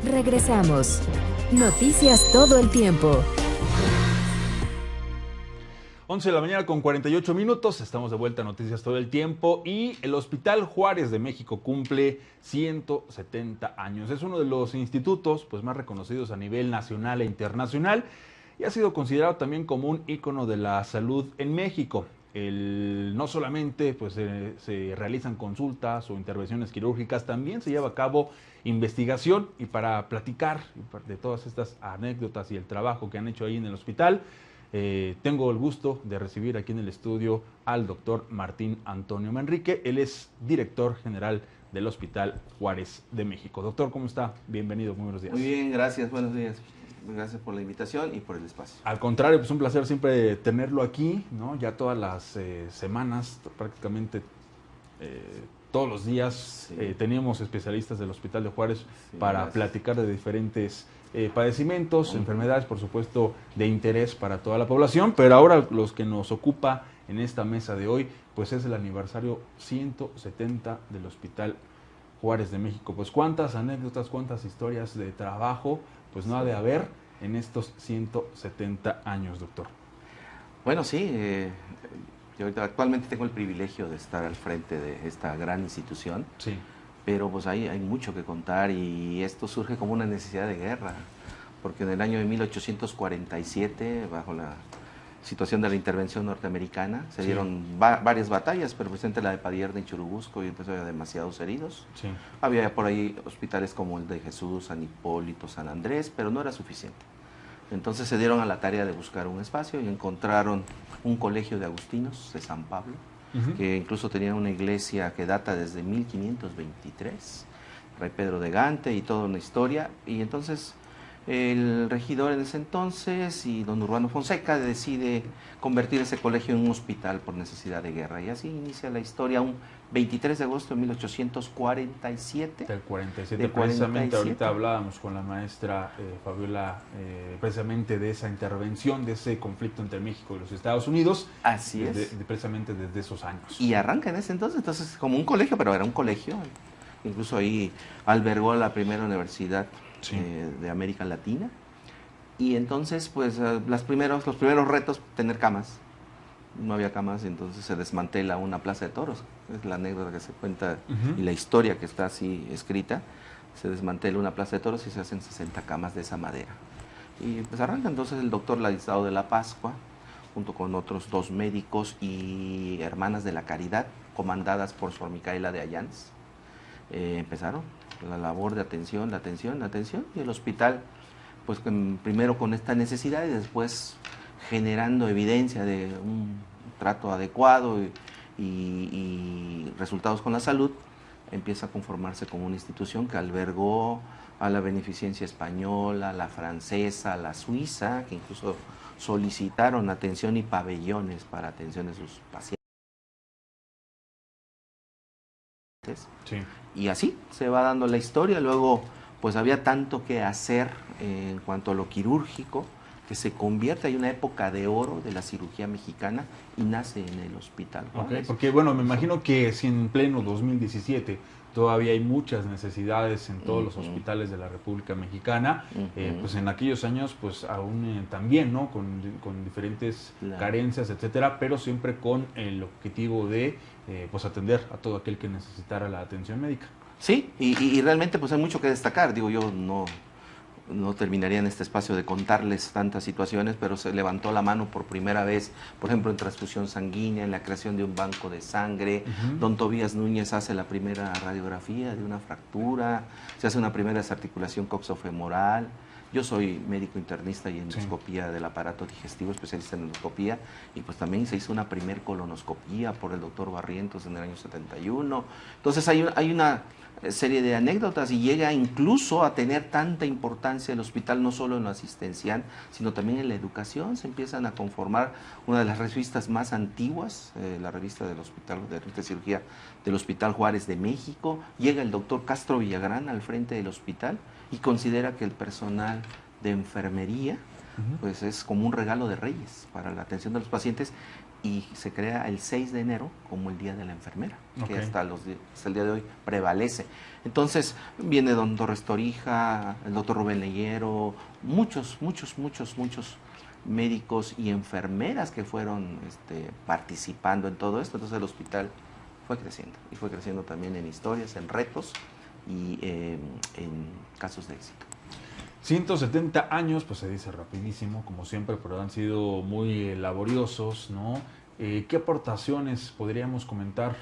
Regresamos. Noticias todo el tiempo. 11 de la mañana con 48 minutos, estamos de vuelta a Noticias todo el tiempo y el Hospital Juárez de México cumple 170 años. Es uno de los institutos pues, más reconocidos a nivel nacional e internacional y ha sido considerado también como un ícono de la salud en México. No solamente pues, se realizan consultas o intervenciones quirúrgicas, también se lleva a cabo investigación y para platicar de todas estas anécdotas y el trabajo que han hecho ahí en el hospital, tengo el gusto de recibir aquí en el estudio al doctor Martín Antonio Manrique. Él es director general del Hospital Juárez de México. Doctor, ¿cómo está? Bienvenido, muy buenos días. Muy bien, gracias, buenos días. Gracias por la invitación y por el espacio. Al contrario, pues un placer siempre tenerlo aquí, ¿no? Ya todas las semanas, prácticamente todos los días, Sí. teníamos especialistas del Hospital de Juárez Sí, para gracias. platicar de diferentes padecimientos, enfermedades, por supuesto, de interés para toda la población, pero ahora los que nos ocupa en esta mesa de hoy, pues es el aniversario 170 del Hospital Juárez de México. Pues cuántas anécdotas, cuántas historias de trabajo, pues no ha de haber en estos 170 años, doctor. Bueno, sí, yo actualmente tengo el privilegio de estar al frente de esta gran institución, Sí. pero pues hay mucho que contar y esto surge como una necesidad de guerra, porque en el año de 1847, bajo la situación de la intervención norteamericana, se dieron varias batallas, pero presente la de Padierna y Churubusco, y entonces había demasiados heridos. Sí. Había por ahí hospitales como el de Jesús, San Hipólito, San Andrés, pero no era suficiente. Entonces se dieron a la tarea de buscar un espacio y encontraron un colegio de agustinos de San Pablo, que incluso tenía una iglesia que data desde 1523, Rey Pedro de Gante y toda una historia. Y entonces el regidor en ese entonces y don Urbano Fonseca decide convertir ese colegio en un hospital por necesidad de guerra. Y así inicia la historia un 23 de agosto de 1847. Del 47, Del precisamente 47. ahorita hablábamos con la maestra Fabiola precisamente de esa intervención, de ese conflicto entre México y los Estados Unidos. Así es. Precisamente desde esos años. Y arranca en ese entonces como un colegio, pero era un colegio. Incluso ahí albergó la primera universidad de América Latina. Y entonces, pues, los primeros retos, tener camas. No había camas, entonces se desmantela una plaza de toros. Es la anécdota que se cuenta y la historia que está así escrita. Se desmantela una plaza de toros y se hacen 60 camas de esa madera. Y pues arranca entonces el doctor Ladislao de la Pascua, junto con otros 2 médicos y hermanas de la caridad, comandadas por Sor Micaela de Ayans. Empezaron la labor de atención, y el hospital, pues primero con esta necesidad y después generando evidencia de un trato adecuado y resultados con la salud, empieza a conformarse como una institución que albergó a la beneficencia española, la francesa, la suiza, que incluso solicitaron atención y pabellones para atención de sus pacientes. Sí. Y así se va dando la historia. Luego, pues había tanto que hacer en cuanto a lo quirúrgico, que se convierte, hay una época de oro de la cirugía mexicana y nace en el Hospital Juárez. Okay, porque bueno, me imagino que si en pleno 2017 todavía hay muchas necesidades en todos los hospitales de la República Mexicana, pues en aquellos años pues aún también, ¿no? Con diferentes carencias, etcétera, pero siempre con el objetivo de pues atender a todo aquel que necesitara la atención médica. Sí, y realmente pues hay mucho que destacar. Digo, yo no terminaría en este espacio de contarles tantas situaciones, pero se levantó la mano por primera vez, por ejemplo, en transfusión sanguínea, en la creación de un banco de sangre. Don Tobías Núñez hace la primera radiografía de una fractura, se hace una primera desarticulación coxofemoral. Yo soy médico internista y endoscopía del aparato digestivo, especialista en endoscopía, y pues también se hizo una primer colonoscopía por el doctor Barrientos en el año 71. Entonces hay una serie de anécdotas y llega incluso a tener tanta importancia el hospital, no solo en lo asistencial, sino también en la educación. Se empiezan a conformar una de las revistas más antiguas, la revista del hospital, de revista de cirugía del Hospital Juárez de México. Llega el doctor Castro Villagrán al frente del hospital y considera que el personal de enfermería pues es como un regalo de reyes para la atención de los pacientes. y se crea el 6 de enero como el Día de la Enfermera, que Ok. hasta el día de hoy prevalece. Entonces viene don Torres Torija, el doctor Rubén Leyero, muchos médicos y enfermeras que fueron participando en todo esto. Entonces el hospital fue creciendo, y fue creciendo también en historias, en retos y en casos de éxito. 170 años, pues se dice rapidísimo, como siempre, pero han sido muy laboriosos, ¿no? ¿Qué aportaciones podríamos comentar?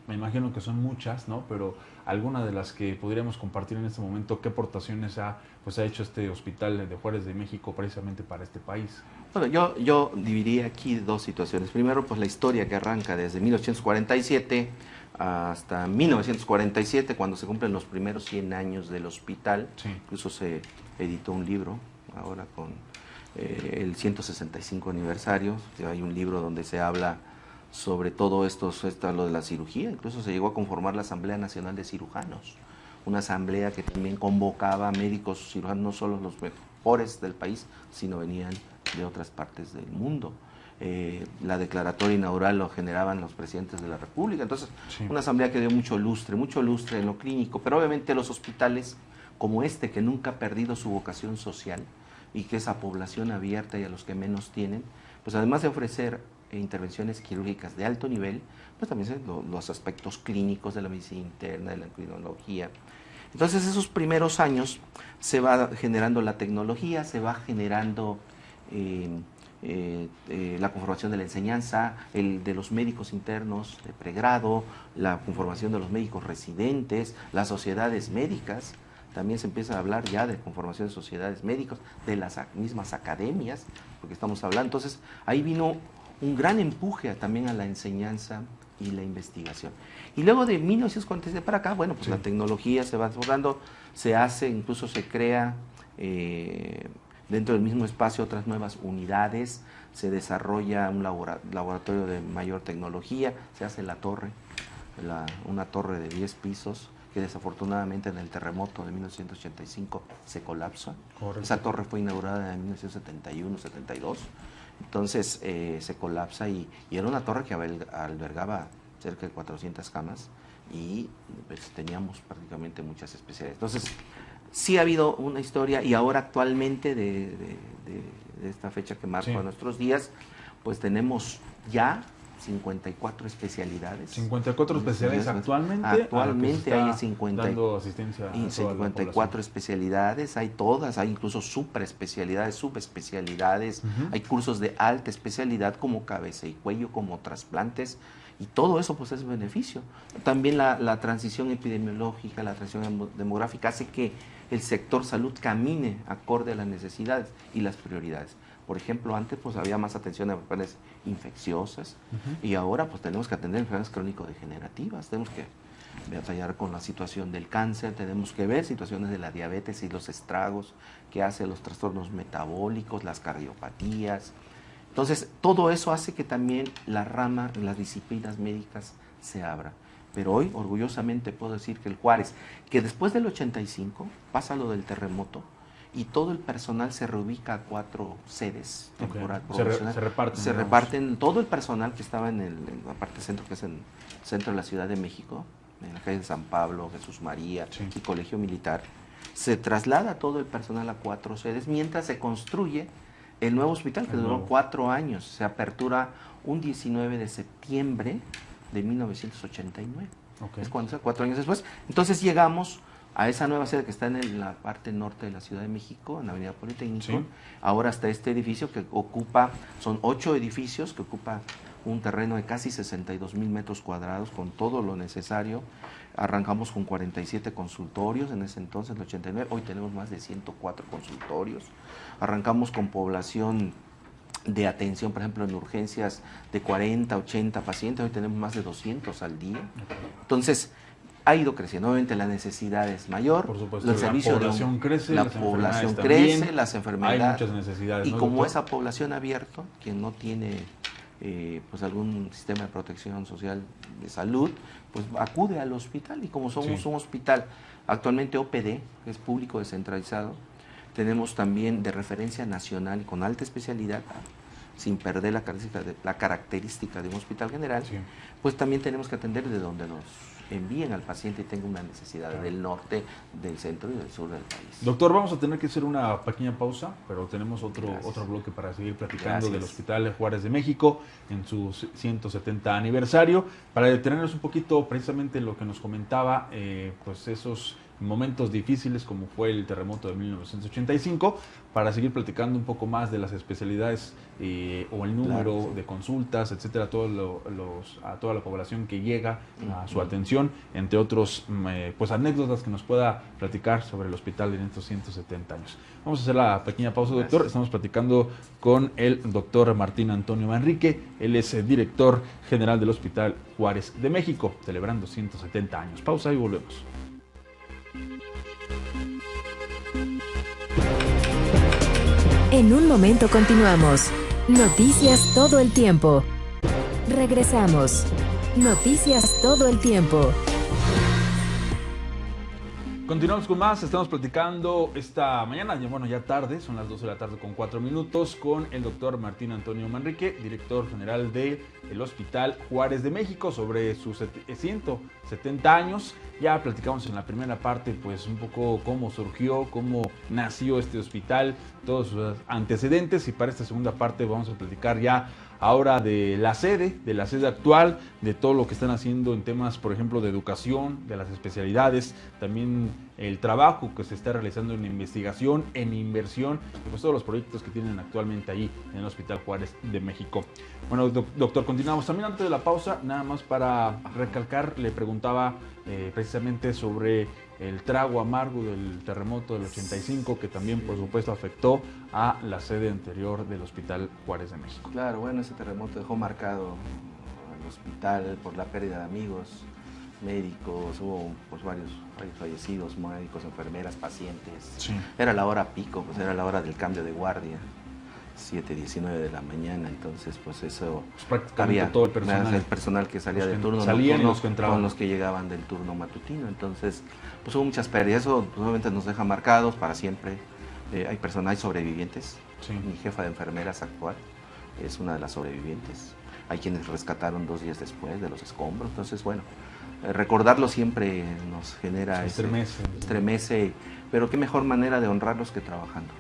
Me imagino que son muchas, ¿no? Pero alguna de las que podríamos compartir en este momento, ¿qué aportaciones ha hecho este Hospital de Juárez de México precisamente para este país? Bueno, yo dividiría aquí dos situaciones. Primero, pues la historia que arranca desde 1847 hasta 1947, cuando se cumplen los primeros 100 años del hospital. Sí. Incluso se editó un libro ahora con el 165 aniversario. Hay un libro donde se habla sobre todo esto, lo de la cirugía. Incluso se llegó a conformar la Asamblea Nacional de Cirujanos, una asamblea que también convocaba a médicos cirujanos, no solo los mejores del país, sino venían de otras partes del mundo. La declaratoria inaugural lo generaban los presidentes de la República. Entonces, Sí. una asamblea que dio mucho lustre en lo clínico, pero obviamente los hospitales como que nunca ha perdido su vocación social y que es a población abierta y a los que menos tienen, pues además de ofrecer intervenciones quirúrgicas de alto nivel, pues también los aspectos clínicos de la medicina interna, de la endocrinología. Entonces, esos primeros años se va generando la tecnología, se va generando la conformación de la enseñanza, de los médicos internos de pregrado, la conformación de los médicos residentes, las sociedades médicas. También se empieza a hablar ya de conformación de sociedades médicas, de las mismas academias, porque estamos hablando. Entonces, ahí vino un gran empuje también a la enseñanza y la investigación. Y luego de 1947 para acá, bueno, pues Sí. la tecnología se va desbordando, se hace, incluso se crea dentro del mismo espacio otras nuevas unidades, se desarrolla un laboratorio de mayor tecnología, se hace la torre, una torre de 10 pisos, que desafortunadamente en el terremoto de 1985 se colapsa. Correcto. Esa torre fue inaugurada en 1971-72, entonces se colapsa y era una torre que albergaba cerca de 400 camas y pues, teníamos prácticamente muchas especialidades. Entonces, sí ha habido una historia y ahora actualmente de esta fecha que marca Sí. nuestros días, pues tenemos ya 54 especialidades. 54 especialidades actualmente. Actualmente hay dando asistencia a toda la 54 población. especialidades, hay todas, hay incluso subespecialidades, hay cursos de alta especialidad como cabeza y cuello, como trasplantes, y todo eso pues es beneficio. También la transición epidemiológica, la transición demográfica hace que el sector salud camine acorde a las necesidades y las prioridades. Por ejemplo, antes pues había más atención a enfermedades infecciosas y ahora pues tenemos que atender enfermedades crónico-degenerativas, tenemos que batallar con la situación del cáncer, tenemos que ver situaciones de la diabetes y los estragos que hace los trastornos metabólicos, las cardiopatías. Entonces, todo eso hace que también la rama, las disciplinas médicas se abra. Pero hoy, orgullosamente, puedo decir que el Juárez, que después del 85 pasa lo del terremoto, y todo el personal se reubica a 4 sedes temporales. Se reparten todo el personal que estaba en la parte centro, que es en el centro de la Ciudad de México, en la calle de San Pablo, Jesús María, Sí. y Colegio Militar. Se traslada todo el personal a 4 sedes mientras se construye el nuevo hospital, que duró 4 años. Se apertura un 19 de septiembre de 1989. Okay. Es cuando, 4 años después. Entonces llegamos a esa nueva sede que está en la parte norte de la Ciudad de México, en la Avenida Politécnico. Sí. Ahora está este edificio que son 8 edificios que ocupa un terreno de casi 62,000 metros cuadrados con todo lo necesario. Arrancamos con 47 consultorios en ese entonces, en el 89. Hoy tenemos más de 104 consultorios. Arrancamos con población de atención, por ejemplo, en urgencias de 40, 80 pacientes. Hoy tenemos más de 200 al día. Entonces, ha ido creciendo. Obviamente la necesidad es mayor. Por supuesto, el servicio la población crece, la las población enfermedades crece, también. las enfermedades. Hay muchas necesidades. Y ¿no, como doctor? esa población abierta, quien no tiene pues algún sistema de protección social de salud, pues acude al hospital. Y como somos Sí. un hospital actualmente OPD, que es público descentralizado, tenemos también de referencia nacional y con alta especialidad sin perder la característica de un hospital general, pues también tenemos que atender de donde nos envíen al paciente y tenga una necesidad del norte, del centro y del sur del país. Doctor, vamos a tener que hacer una pequeña pausa, pero tenemos otro bloque para seguir platicando del Hospital Juárez de México en su 170 aniversario, para detenernos un poquito precisamente en lo que nos comentaba, pues esos momentos difíciles como fue el terremoto de 1985, para seguir platicando un poco más de las especialidades o el número de consultas, etcétera, a toda la población que llega a su atención, entre otros pues anécdotas que nos pueda platicar sobre el hospital en estos 170 años. Vamos a hacer la pequeña pausa, doctor. Estamos platicando con el doctor Martín Antonio Manrique. Él es el director general del Hospital Juárez de México, celebrando 170 años. Pausa y volvemos. En un momento continuamos. Noticias todo el tiempo. Regresamos. Noticias todo el tiempo. Continuamos con más, estamos platicando esta mañana, ya tarde, son las 12 de la tarde con 4 minutos, con el doctor Martín Antonio Manrique, director general del Hospital Juárez de México, sobre sus 170 años. Ya platicamos en la primera parte pues un poco cómo surgió, cómo nació este hospital, todos sus antecedentes, y para esta segunda parte vamos a platicar ya ahora de la sede actual, de todo lo que están haciendo en temas, por ejemplo, de educación, de las especialidades, también el trabajo que se está realizando en investigación, en inversión, y pues todos los proyectos que tienen actualmente allí en el Hospital Juárez de México. Bueno, doctor, continuamos. También antes de la pausa, nada más para recalcar, le preguntaba precisamente sobre el trago amargo del terremoto del 85, que también por supuesto afectó a la sede anterior del Hospital Juárez de México. Claro, bueno, ese terremoto dejó marcado al hospital por la pérdida de amigos, médicos, hubo pues varios fallecidos, médicos, enfermeras, pacientes. Sí. Era la hora pico, pues era la hora del cambio de guardia, 7:19 de la mañana, entonces pues eso pues prácticamente había todo el personal que salía de turno salían nocturno, los que entraban, con los que llegaban del turno matutino, entonces pues hubo muchas pérdidas. Eso pues, obviamente nos deja marcados para siempre. Hay sobrevivientes. Sí. Mi jefa de enfermeras actual es una de las sobrevivientes. Hay quienes rescataron 2 días después de los escombros, entonces bueno, recordarlo siempre nos genera estremece, pero qué mejor manera de honrarlos que trabajando.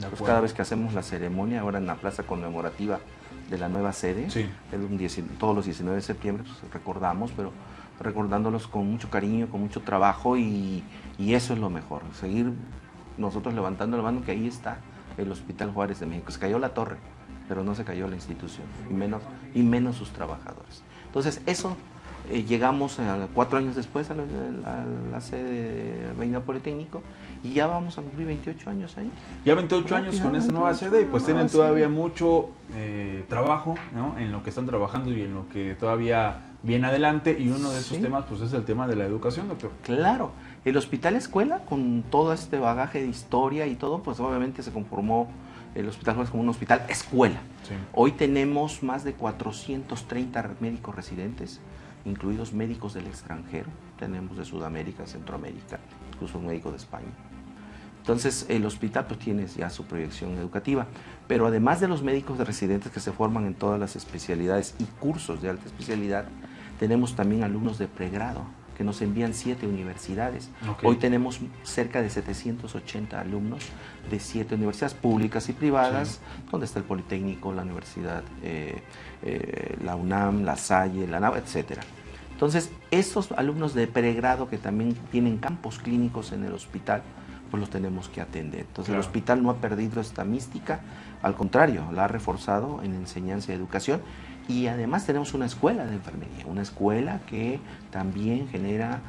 Pues cada vez que hacemos la ceremonia, ahora en la plaza conmemorativa de la nueva sede, todos los 19 de septiembre, pues recordamos, pero recordándolos con mucho cariño, con mucho trabajo, y eso es lo mejor, seguir nosotros levantando la mano, que ahí está el Hospital Juárez de México. Se cayó la torre, pero no se cayó la institución, y menos sus trabajadores. Entonces eso, llegamos 4 años después a la sede de Reina Politécnico, y ya vamos a cumplir 28 años ahí. Ya 28 años con esta nueva sede, y pues tienen todavía mucho trabajo, ¿no?, en lo que están trabajando y en lo que todavía viene adelante, y uno de esos temas pues es el tema de la educación, doctor. Claro, el hospital escuela, con todo este bagaje de historia y todo, pues obviamente se conformó el Hospital Juárez como un hospital escuela. Sí. Hoy tenemos más de 430 médicos residentes, incluidos médicos del extranjero. Tenemos de Sudamérica, Centroamérica, incluso un médico de España. Entonces el hospital pues tiene ya su proyección educativa, pero además de los médicos de residentes que se forman en todas las especialidades y cursos de alta especialidad, tenemos también alumnos de pregrado que nos envían 7 universidades. Okay. Hoy tenemos cerca de 780 alumnos de 7 universidades públicas y privadas, donde está el Politécnico, la Universidad, la UNAM, la Salle, la NAVA, etc. Entonces, estos alumnos de pregrado que también tienen campos clínicos en el hospital, pues los tenemos que atender. Entonces, el hospital no ha perdido esta mística, al contrario, la ha reforzado en enseñanza y educación. Y además tenemos una escuela de enfermería, una escuela que también genera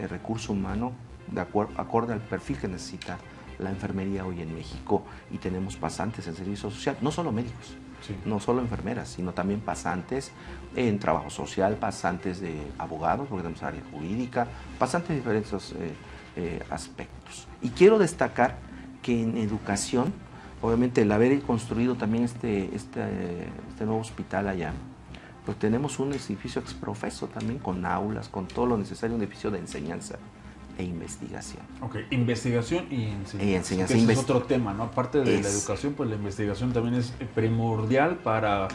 recurso humano acorde al perfil que necesita la enfermería hoy en México, y tenemos pasantes en servicio social, no solo médicos, no solo enfermeras, sino también pasantes en trabajo social, pasantes de abogados, porque tenemos área jurídica, pasantes de diferentes aspectos. Y quiero destacar que en educación, obviamente el haber construido también este nuevo hospital allá, pues tenemos un edificio exprofeso también, con aulas, con todo lo necesario, un edificio de enseñanza e investigación. Ok, investigación y enseñanza. Y enseñanza. Ese es otro tema, ¿no? Aparte de la educación, pues la investigación también es primordial para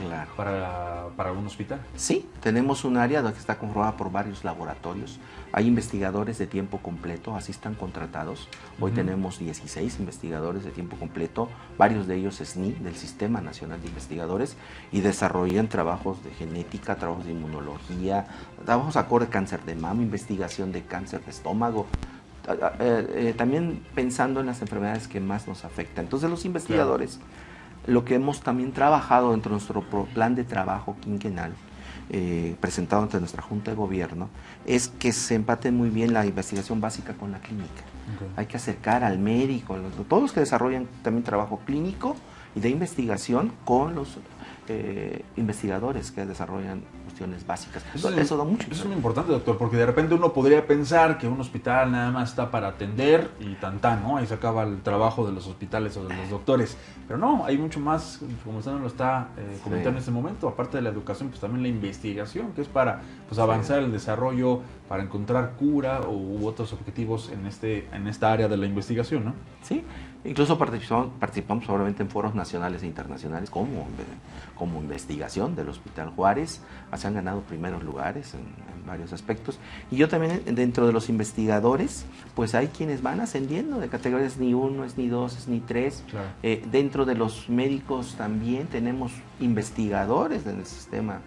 un hospital. Sí, tenemos un área que está conformada por varios laboratorios. Hay investigadores de tiempo completo, así están contratados. Hoy tenemos 16 investigadores de tiempo completo, varios de ellos SNI, del Sistema Nacional de Investigadores, y desarrollan trabajos de genética, trabajos de inmunología, trabajos acorde a cáncer de mama, investigación de cáncer de estómago, también pensando en las enfermedades que más nos afectan. Entonces los investigadores, lo que hemos también trabajado dentro de nuestro plan de trabajo quinquenal, presentado ante nuestra Junta de Gobierno, es que se empate muy bien la investigación básica con la clínica. Hay que acercar al médico, todos los que desarrollan también trabajo clínico y de investigación con los investigadores que desarrollan cuestiones básicas. Eso da mucho. Eso es muy importante, doctor, porque de repente uno podría pensar que un hospital nada más está para atender y tan, ¿no? Ahí se acaba el trabajo de los hospitales o de los doctores. Pero no, hay mucho más, como usted nos lo está comentando en este momento. Aparte de la educación, pues también la investigación, que es para pues, avanzar el desarrollo, para encontrar cura u otros objetivos en esta área de la investigación, ¿no? Sí, incluso participamos probablemente en foros nacionales e internacionales como investigación del Hospital Juárez. Se han ganado primeros lugares en varios aspectos. Y yo también, dentro de los investigadores, pues hay quienes van ascendiendo de categorías SNI 1, SNI 2, SNI 3. Claro. Dentro de los médicos también tenemos investigadores en el sistema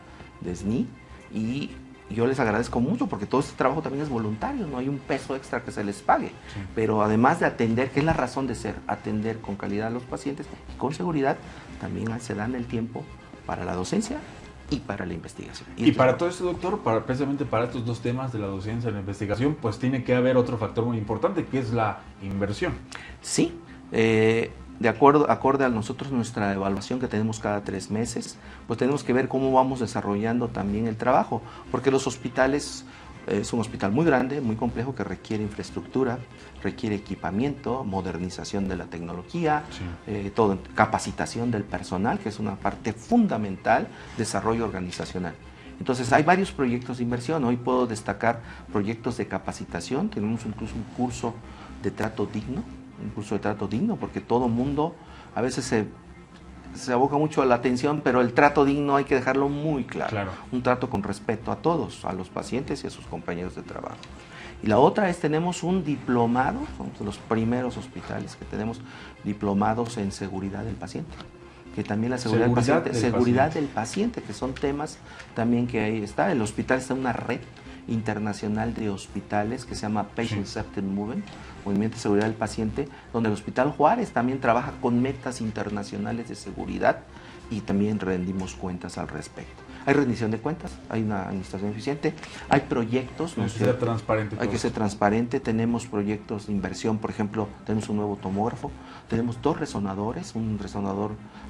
de SNI, y yo les agradezco mucho porque todo este trabajo también es voluntario, no hay un peso extra que se les pague. Sí. Pero además de atender, que es la razón de ser, atender con calidad a los pacientes y con seguridad, también se dan el tiempo para la docencia y para la investigación. Y para todo esto, doctor, precisamente para estos dos temas de la docencia y la investigación, pues tiene que haber otro factor muy importante, que es la inversión. Sí, acorde a nosotros nuestra evaluación que tenemos cada 3 meses, pues tenemos que ver cómo vamos desarrollando también el trabajo, porque los hospitales, es un hospital muy grande, muy complejo, que requiere infraestructura, requiere equipamiento, modernización de la tecnología, sí. Capacitación del personal, que es una parte fundamental, desarrollo organizacional. Entonces hay varios proyectos de inversión. Hoy puedo destacar proyectos de capacitación. Tenemos incluso un curso de trato digno, porque todo mundo a veces se aboca mucho a la atención, pero el trato digno hay que dejarlo muy claro. Un trato con respeto a todos, a los pacientes y a sus compañeros de trabajo. Y la otra es, tenemos un diplomado, somos de los primeros hospitales que tenemos diplomados en seguridad del paciente, que también la seguridad del paciente, que son temas también que ahí está. El hospital está en una red internacional de hospitales que se llama Patient Safety Movement, Movimiento de Seguridad del Paciente, donde el Hospital Juárez también trabaja con metas internacionales de seguridad y también rendimos cuentas al respecto. Hay rendición de cuentas, hay una administración eficiente, hay proyectos. Hay que ser transparente. Hay que ser transparente, tenemos proyectos de inversión, por ejemplo, tenemos un nuevo tomógrafo, tenemos 2 resonadores,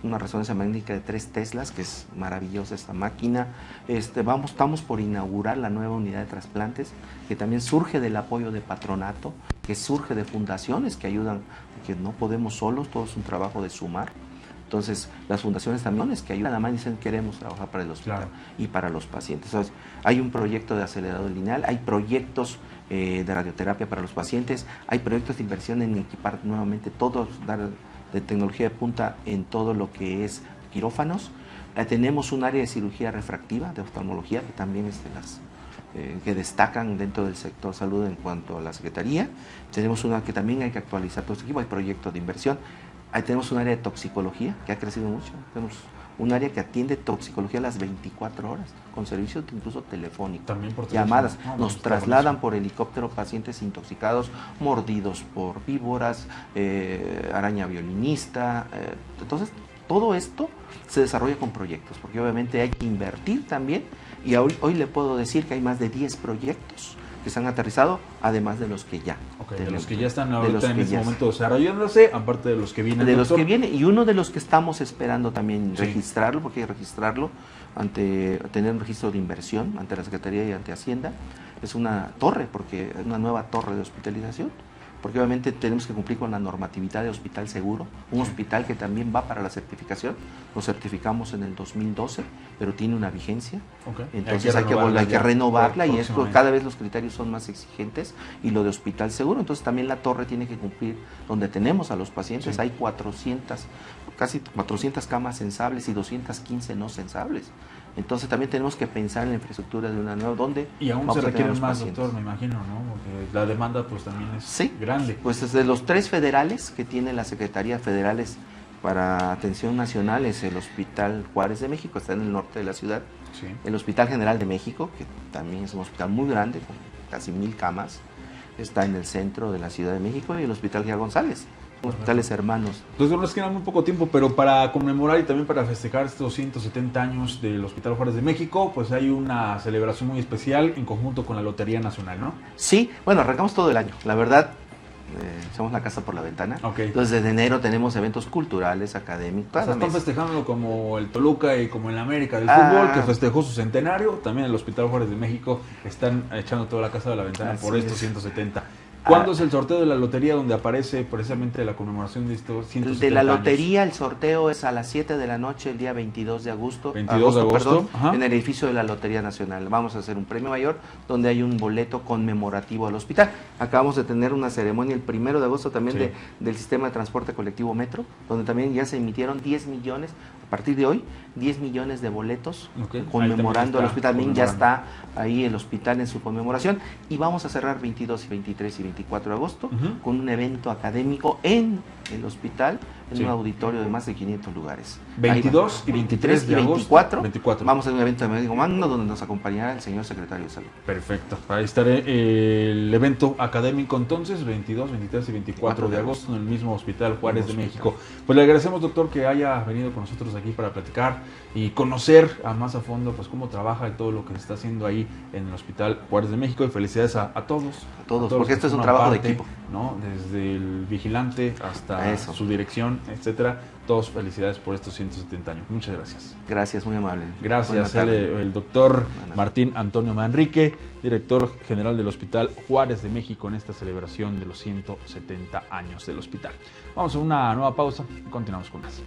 una resonancia magnética de 3 Teslas, que es maravillosa esta máquina. Estamos por inaugurar la nueva unidad de trasplantes, que también surge del apoyo de patronato, que surge de fundaciones que ayudan, porque no podemos solos, todo es un trabajo de sumar. Entonces, las fundaciones también que ayudan, además dicen queremos trabajar para el hospital y para los pacientes. Entonces, hay un proyecto de acelerador lineal, hay proyectos de radioterapia para los pacientes, hay proyectos de inversión en equipar nuevamente todos, dar de tecnología de punta en todo lo que es quirófanos. Tenemos un área de cirugía refractiva, de oftalmología, que también es de las que destacan dentro del sector salud en cuanto a la Secretaría. Tenemos una que también hay que actualizar todo este equipo, hay proyectos de inversión. Ahí tenemos un área de toxicología que ha crecido mucho. Tenemos un área que atiende toxicología a las 24 horas, con servicios incluso telefónicos. También por llamadas. Nos trasladan por helicóptero pacientes intoxicados, mordidos por víboras, araña violinista. Entonces, todo esto se desarrolla con proyectos, porque obviamente hay que invertir también. Y hoy le puedo decir que hay más de 10 proyectos que se han aterrizado, además de los que ya. De los que ya están ahorita en este momento desarrollándose, aparte de los que vienen. De los que vienen, y uno de los que estamos esperando también registrarlo, porque hay que registrarlo tener un registro de inversión ante la Secretaría y ante Hacienda, es una torre, porque es una nueva torre de hospitalización, porque obviamente tenemos que cumplir con la normatividad de hospital seguro, un hospital que también va para la certificación. Lo certificamos en el 2012, pero tiene una vigencia. Entonces hay que renovarla y esto, cada vez los criterios son más exigentes, y lo de hospital seguro. Entonces también la torre tiene que cumplir, donde tenemos a los pacientes, hay 400, casi 400 camas sensables y 215 no sensables. Entonces también tenemos que pensar en la infraestructura de una nueva, donde y aún se requieren más, doctor, me imagino, ¿no? Porque la demanda pues también es grande. Pues desde los 3 federales que tiene la Secretaría Federales para Atención Nacional es el Hospital Juárez de México, está en el norte de la ciudad, el Hospital General de México, que también es un hospital muy grande, con casi 1000 camas, está en el centro de la Ciudad de México, y el Hospital Gea González. Hospitales hermanos. Entonces nos queda muy poco tiempo, pero para conmemorar y también para festejar estos 170 años del Hospital Juárez de México, pues hay una celebración muy especial en conjunto con la Lotería Nacional, ¿no? Sí, bueno, arrancamos todo el año. La verdad, echamos la casa por la ventana. Entonces desde enero tenemos eventos culturales, académicos. O sea, están festejándolo como el Toluca y como el América del fútbol, que festejó su centenario. También el Hospital Juárez de México están echando toda la casa de la ventana por estos 170. ¿Cuándo es el sorteo de la lotería donde aparece precisamente la conmemoración de estos 170 años? De la lotería, el sorteo es a las 7 de la noche, el día 22 de agosto. 22 de agosto, perdón, en el edificio de la Lotería Nacional. Vamos a hacer un premio mayor donde hay un boleto conmemorativo al hospital. Acabamos de tener una ceremonia el 1 de agosto también del sistema de transporte colectivo Metro, donde también ya se emitieron 10 millones, a partir de hoy, 10 millones de boletos conmemorando al hospital. También ya está ahí el hospital en su conmemoración, y vamos a cerrar 22 y 23 y 24 de agosto con un evento académico en el hospital, en un auditorio de más de 500 lugares. 22 y 23 de agosto. 24. Vamos a un evento de médico magno donde nos acompañará el señor secretario de Salud. Perfecto. Ahí estaré el evento académico entonces, 22, 23 y 24 de agosto en el mismo Hospital Juárez de México. Pues le agradecemos, doctor, que haya venido con nosotros aquí para platicar y conocer a más a fondo pues cómo trabaja y todo lo que se está haciendo ahí en el Hospital Juárez de México, y felicidades a todos. A todos, porque esto es un trabajo de equipo, ¿no? Desde el vigilante hasta su dirección, etcétera. Todos felicidades por estos 170 años. Muchas gracias. Gracias, muy amable. Gracias, el doctor Martín Antonio Manrique, director general del Hospital Juárez de México, en esta celebración de los 170 años del hospital. Vamos a una nueva pausa y continuamos con más.